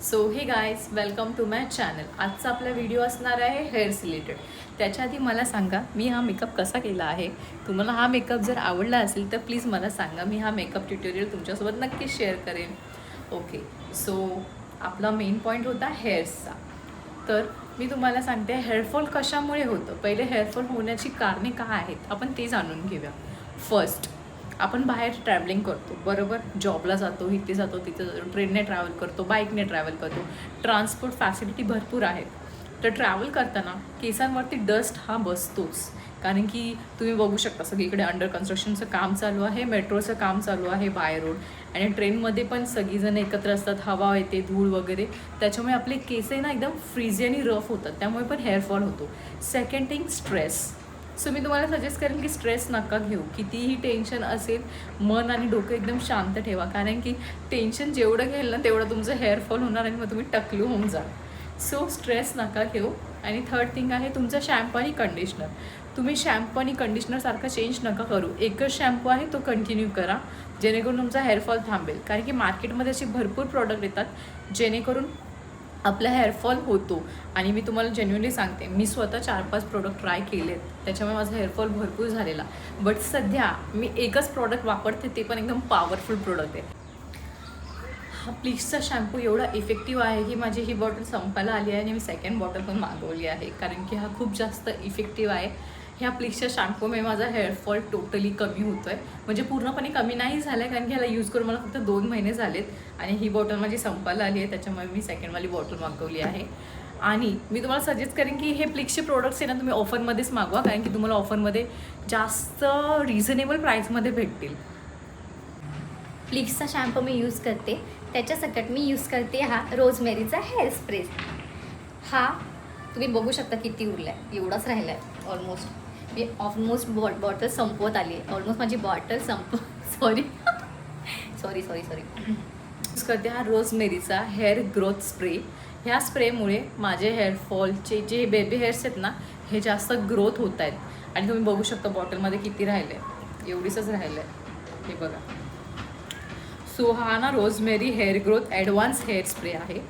So hey guys welcome to my channel. आजचा आपला video असणार आहे हेअर्स रिलेटेड. त्याच्या आधी मला सांगा मी हा मेकअप कसा केला आहे. तुम्हाला हा मेकअप जर आवडला असेल तर प्लीज मला सांगा. मी हा मेकअप ट्युटोरियल तुमच्यासोबत नक्कीच शेअर करेन. ओके, सो आपला मेन पॉईंट होता हेअर्सचा. तर मी तुम्हाला सांगते हेअरफॉल कशामुळे होतं. पहिले हेअरफॉल होण्याची कारणे काय आहेत आपण ते जाणून घेऊया. फर्स्ट, आपण बाहेर ट्रॅव्हलिंग करतो बरोबर. जॉबला जातो, इथे जातो तिथे जातो, ट्रेनने ट्रॅव्हल करतो, बाईकने ट्रॅव्हल करतो. ट्रान्सपोर्ट फॅसिलिटी भरपूर आहेत. तर ट्रॅव्हल करताना केसांवरती डस्ट हा बसतोच. कारण की तुम्ही बघू शकता सगळीकडे अंडर कन्स्ट्रक्शनचं काम चालू आहे, मेट्रोचं काम चालू आहे बाय रोड. आणि ट्रेनमध्ये पण सगळीजण एकत्र असतात, हवा येते, धूळ वगैरे. त्याच्यामुळे आपले केस आहे ना एकदम फ्रीझी आणि रफ होतात, त्यामुळे पण हेअरफॉल होतो. Second thing, stress. सो मी तुम्हाला सजेस्ट करेन की स्ट्रेस नका घेऊ. कितीही टेन्शन असेल, मन आणि डोकं एकदम शांत ठेवा. कारण की टेन्शन जेवढं घेईल ना तेवढं तुमचं हेअरफॉल होणार आणि मग तुम्ही टकलू होऊन जाल. सो स्ट्रेस नका घेऊ. आणि थर्ड थिंग आहे तुमचा शॅम्पू आणि कंडिशनर. तुम्ही शॅम्पू आणि कंडिशनरसारखं चेंज नका करू. एकच शॅम्पू आहे तो कंटिन्यू करा, जेणेकरून तुमचा हेअरफॉल थांबेल. कारण की मार्केटमध्ये असे भरपूर प्रॉडक्ट येतात जेणेकरून आपला हेअरफॉल होतो. आणि मी तुम्हाला जेन्युइनली सांगते, मी स्वतः 4-5 प्रोडक्ट ट्राय केलेत, त्याच्यामुळे माझा हेअरफॉल भरपूर झालेला. बट सध्या मी एकच प्रॉडक्ट वापरते, ते पण एकदम पॉवरफुल प्रोडक्ट आहे. हा प्लीजचा शॅम्पू एवढा इफेक्टिव्ह आहे की माझी ही बॉटल संपायला आली आहे आणि मी सेकंड बॉटल पण मागवली आहे. कारण की हा खूप जास्त इफेक्टिव्ह आहे. ह्या प्लीजच्या शॅम्पूमुळे माझा हेअरफॉल टोटली कमी होतो आहे. म्हणजे पूर्णपणे कमी नाही झाला आहे, कारण की ह्याला यूज करून मला फक्त 2 महिने झालेत आणि ही बॉटल माझी संपायला आली आहे. त्याच्यामुळे मी सेकंडवाली बॉटल मागवली आहे. आणि मी तुम्हाला सजेस्ट करेन की हे प्लीजचे प्रोडक्ट्स आहे ना तुम्ही ऑफरमध्येच मागवा, कारण की तुम्हाला ऑफरमध्ये जास्त रिझनेबल प्राईसमध्ये भेटतील. प्लीजचा शॅम्पू मी यूज करते. त्याच्यासकट मी यूज करते हा रोजमेरीचा हेअर स्प्रे. हा तुम्ही बघू शकता किती उरला आहे, एवढाच राहिला आहे ऑलमोस्ट. मी ऑलमोस्ट बॉटल संपवत आली आहे. ऑलमोस्ट माझी बॉटल सॉरी यूज करते हा रोजमेरीचा हेअर ग्रोथ स्प्रे. ह्या स्प्रेमुळे माझे हेअरफॉलचे जे बेबी हेअर्स आहेत ना हे जास्त ग्रोथ होत आहेत. आणि तुम्ही बघू शकता बॉटलमध्ये किती राहिलं आहे, एवढीसच राहिलं आहे, हे बघा. सो हा ना rosemary hair growth advance hair spray आहे,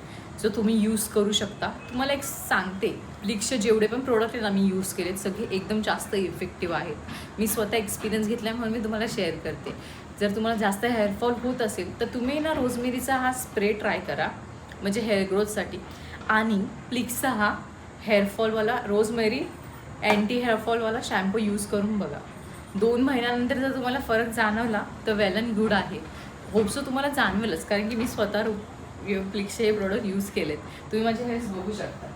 जो तुम्ही यूज करू शकता. तुम्हाला एक सांगते, प्लीजचे जेवढे पण प्रोडक्ट आहेत ना मी यूज केलेत सगळे एकदम जास्त इफेक्टिव्ह आहेत. मी स्वतः एक्सपिरियन्स घेतल्यामुळे मी तुम्हाला शेअर करते. जर तुम्हाला जास्त हेअरफॉल होत असेल तर तुम्ही ना रोजमेरीचा हा स्प्रे ट्राय करा, म्हणजे हेअर ग्रोथसाठी. आणि प्लीजचा हा हेअरफॉलवाला रोजमेरी अँटी हेअरफॉलवाला शॅम्पू यूज करून बघा. 2 महिन्यानंतर जर तुम्हाला फरक जाणवला तर वेल अँड गुड आहे. होपसो तुम्हाला जाणवेलच, कारण की मी स्वतः प्लीजचे हे प्रोडक्ट यूज केलेत. तुम्ही माझे हेअर्स बघू शकता,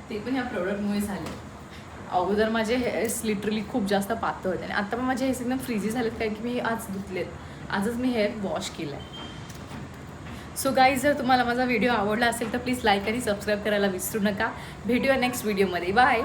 ते पण ह्या प्रोडक्टमुळे झाले. अगोदर माझे हेअर्स लिटरली खूप जास्त पातळ होते आणि आता पण माझे हेअर्स एकदम फ्रीझी झालेत, कारण की मी आज धुतलेत. आजच मी हेअर वॉश केलं आहे. सो गाईज, जर तुम्हाला माझा व्हिडिओ आवडला असेल तर प्लीज लाईक आणि सबस्क्राईब करायला विसरू नका. भेटूया नेक्स्ट व्हिडिओमध्ये. बाय.